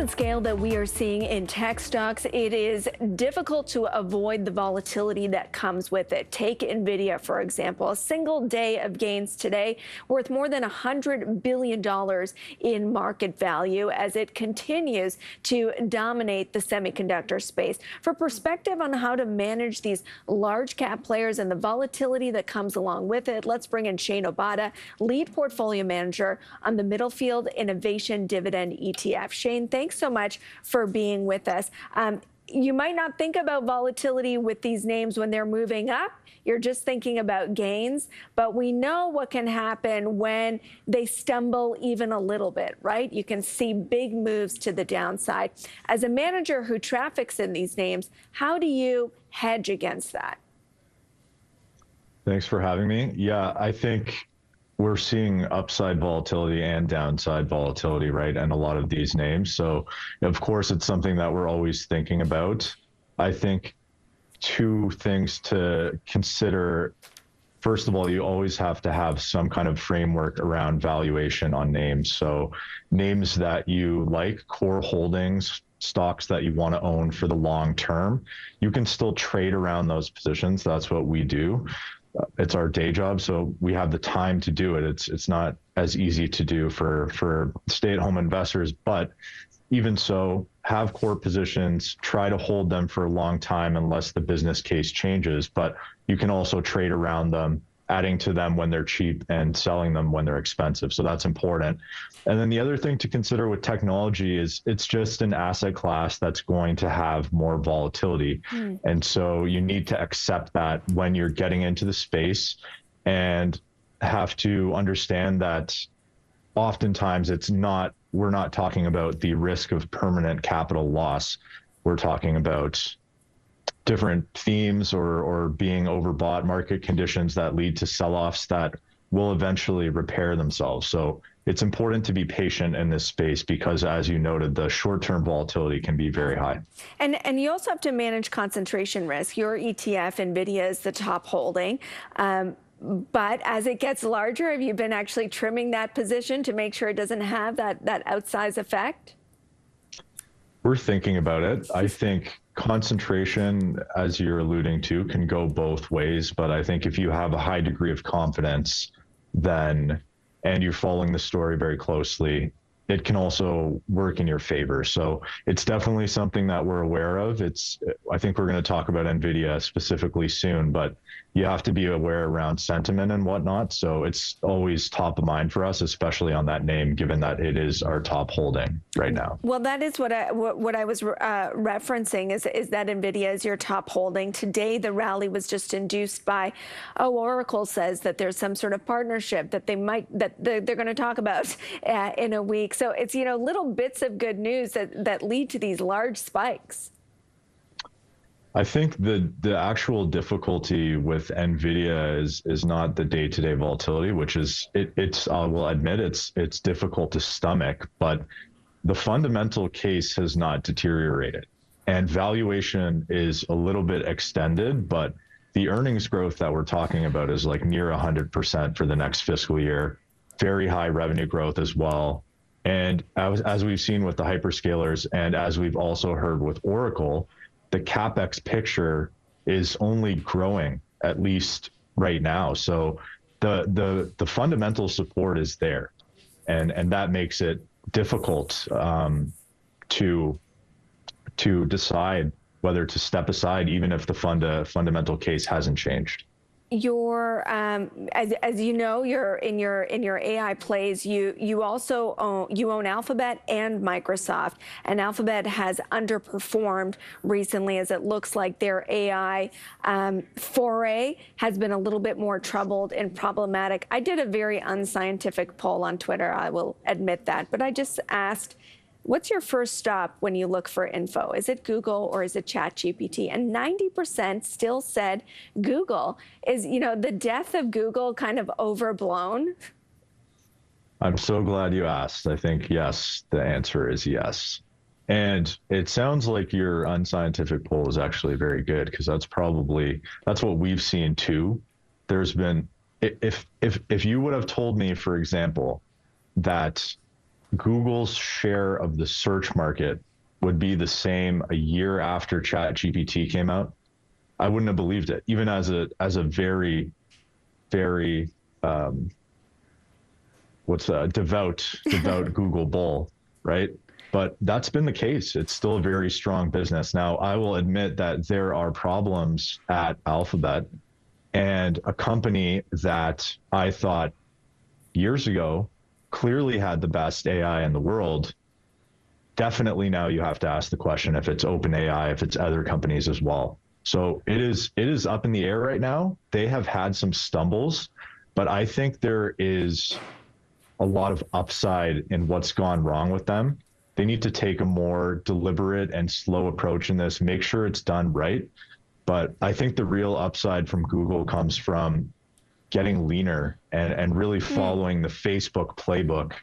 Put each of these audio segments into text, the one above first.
at scale that we are seeing in tech stocks, it is difficult to avoid the volatility that comes with it. Take NVIDIA, for example. A single day of gains today worth more than $100 billion in market value as it continues to dominate the semiconductor space. For perspective on how to manage these large cap players and the volatility that comes along with it, let's bring in Shane Obata, lead portfolio manager on the Middlefield Innovation Dividend ETF. Shane, thanks so much for being with us. You might not think about volatility with these names when they're moving up. You're just thinking about gains, but we know what can happen when they stumble even a little bit, right? You can see big moves to the downside. As a manager who traffics in these names, how do you hedge against that? Thanks for having me. Yeah, I think we're seeing upside volatility and downside volatility, right? And a lot of these names. So of course, it's something that we're always thinking about. I think two things to consider. First of all, you always have to have some kind of framework around valuation on names. So names that you like, core holdings, stocks that you want to own for the long term, you can still trade around those positions. That's what we do. It's our day job, so we have the time to do it. It's not as easy to do for stay-at-home investors, but even so, have core positions, try to hold them for a long time unless the business case changes, but you can also trade around them, adding to them when they're cheap and selling them when they're expensive. So that's important. And then the other thing to consider with technology is it's just an asset class that's going to have more volatility. And so you need to accept that when you're getting into the space and have to understand that oftentimes we're not talking about the risk of permanent capital loss. We're talking about different themes or being overbought, market conditions that lead to sell-offs that will eventually repair themselves. So it's important to be patient in this space because, as you noted, the short-term volatility can be very high. And you also have to manage concentration risk. Your ETF, NVIDIA, is the top holding. But as it gets larger, have you been actually trimming that position to make sure it doesn't have that outsized effect? We're thinking about it. I think concentration, as you're alluding to, can go both ways. But I think if you have a high degree of confidence, and you're following the story very closely, it can also work in your favor. So it's definitely something that we're aware of. I think we're going to talk about NVIDIA specifically soon, but you have to be aware around sentiment and whatnot. So it's always top of mind for us, especially on that name, given that it is our top holding right now. Well, that is what I was referencing is that NVIDIA is your top holding. Today, the rally was just induced by, Oracle says that there's some sort of partnership that they're going to talk about in a week. So it's, little bits of good news that lead to these large spikes. I think the actual difficulty with NVIDIA is not the day-to-day volatility, which is I will admit it's difficult to stomach, but the fundamental case has not deteriorated, and valuation is a little bit extended, but the earnings growth that we're talking about is like near 100% for the next fiscal year, very high revenue growth as well. And as we've seen with the hyperscalers, and as we've also heard with Oracle, the CapEx picture is only growing, at least right now. So the fundamental support is there, and that makes it difficult to decide whether to step aside, even if the fundamental case hasn't changed. Your as you know, you're in your AI plays. You also own Alphabet and Microsoft, and Alphabet has underperformed recently as it looks like their AI foray has been a little bit more troubled and problematic. I did a very unscientific poll on Twitter, I will admit that, but I just asked, what's your first stop when you look for info? Is it Google or is it ChatGPT? And 90% still said Google. Is, the death of Google kind of overblown? I'm so glad you asked. I think yes, the answer is yes. And it sounds like your unscientific poll is actually very good, because that's what we've seen too. There's been, if you would have told me, for example, that Google's share of the search market would be the same a year after ChatGPT came out, I wouldn't have believed it, even as a very, very devout Google bull, right? But that's been the case. It's still a very strong business. Now, I will admit that there are problems at Alphabet, and a company that I thought years ago clearly had the best AI in the world. Definitely now you have to ask the question if it's OpenAI, if it's other companies as well. So it is up in the air right now. They have had some stumbles, but I think there is a lot of upside in what's gone wrong with them. They need to take a more deliberate and slow approach in this, make sure it's done right. But I think the real upside from Google comes from getting leaner and really following the Facebook playbook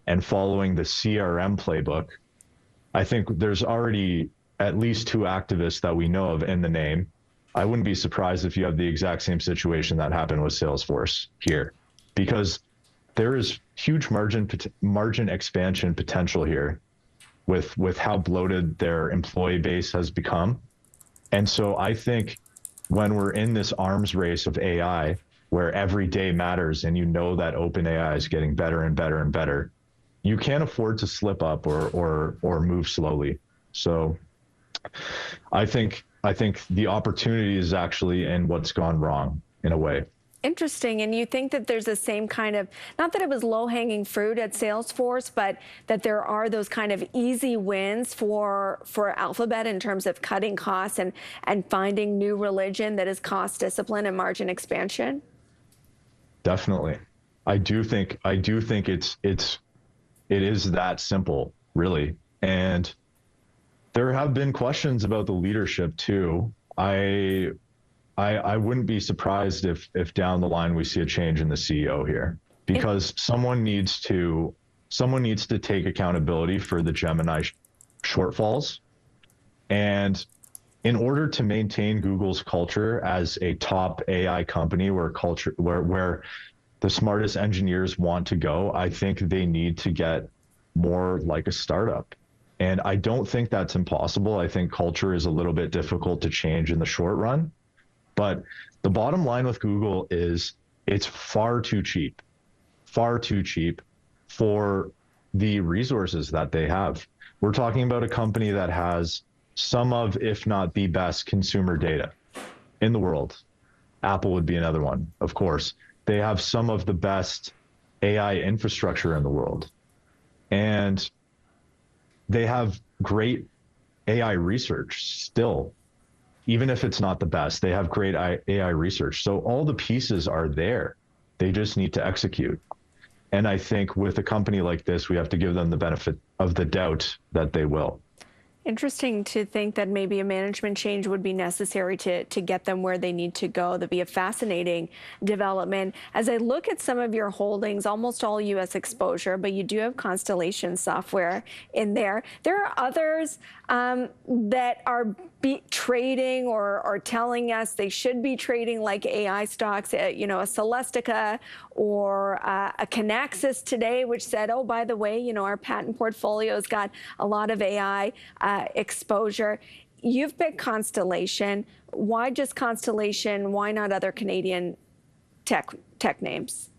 and following the CRM playbook. I think there's already at least two activists that we know of in the name. I wouldn't be surprised if you have the exact same situation that happened with Salesforce here, because there is huge margin expansion potential here with how bloated their employee base has become. And so I think when we're in this arms race of AI, where every day matters and you know that OpenAI is getting better and better and better, you can't afford to slip up or move slowly. So I think the opportunity is actually in what's gone wrong in a way. Interesting. And you think that there's the same kind of, not that it was low-hanging fruit at Salesforce, but that there are those kind of easy wins for Alphabet in terms of cutting costs and finding new religion that is cost discipline and margin expansion? Definitely. I do think it is that simple, really. And there have been questions about the leadership too. I wouldn't be surprised if down the line we see a change in the CEO here, because someone needs to take accountability for the Gemini shortfalls. And in order to maintain Google's culture as a top AI company where the smartest engineers want to go, I think they need to get more like a startup. And I don't think that's impossible. I think culture is a little bit difficult to change in the short run. But the bottom line with Google is it's far too cheap for the resources that they have. We're talking about a company that has some of, if not the best consumer data in the world. Apple would be another one, of course. They have some of the best AI infrastructure in the world. And they have great AI research still. Even if it's not the best, they have great AI research. So all the pieces are there. They just need to execute. And I think with a company like this, we have to give them the benefit of the doubt that they will. Interesting to think that maybe a management change would be necessary to get them where they need to go. That'd be a fascinating development. As I look at some of your holdings, almost all U.S. exposure, but you do have Constellation Software in there. There are others that are trading or telling us they should be trading like AI stocks, you know, a Celestica or a Kinaxis today, which said, oh, by the way, you know, our patent portfolio's got a lot of AI exposure. You've picked Constellation. Why just Constellation? Why not other Canadian tech names?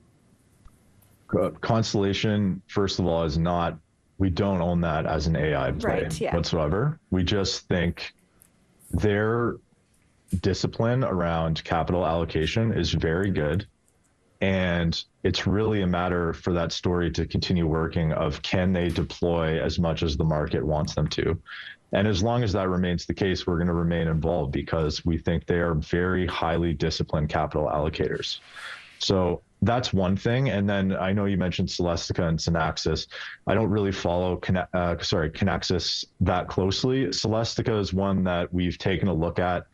Constellation, first of all, is not, we don't own that as an AI play whatsoever. We just think their discipline around capital allocation is very good. And it's really a matter for that story to continue working of, can they deploy as much as the market wants them to? And as long as that remains the case, we're going to remain involved because we think they are very highly disciplined capital allocators. So that's one thing. And then I know you mentioned Celestica and Kinaxis. I don't really follow Kinaxis that closely. Celestica is one that we've taken a look at.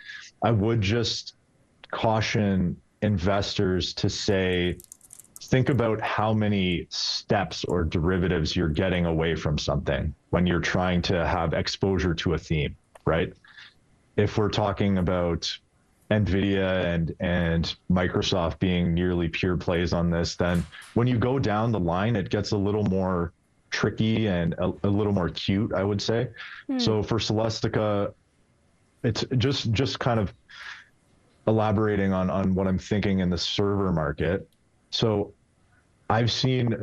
I would just caution investors to say, think about how many steps or derivatives you're getting away from something when you're trying to have exposure to a theme, right? If we're talking about NVIDIA and Microsoft being nearly pure plays on this, then when you go down the line, it gets a little more tricky and a little more cute, I would say. So for Celestica, it's just kind of elaborating on what I'm thinking in the server market. So I've seen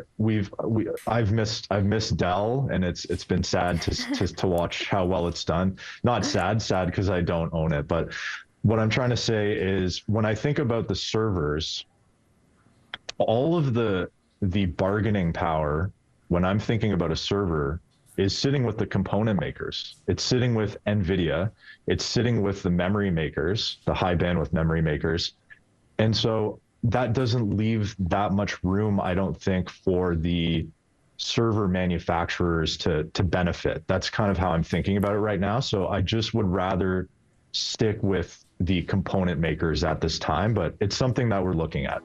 I've missed Dell, and it's been sad to watch how well it's done. Not sad because I don't own it, but what I'm trying to say is when I think about the servers, all of the bargaining power when I'm thinking about a server is sitting with the component makers. It's sitting with NVIDIA. It's sitting with the memory makers, the high bandwidth memory makers. And so that doesn't leave that much room, I don't think, for the server manufacturers to benefit. That's kind of how I'm thinking about it right now. So I just would rather stick with the component makers at this time, but it's something that we're looking at.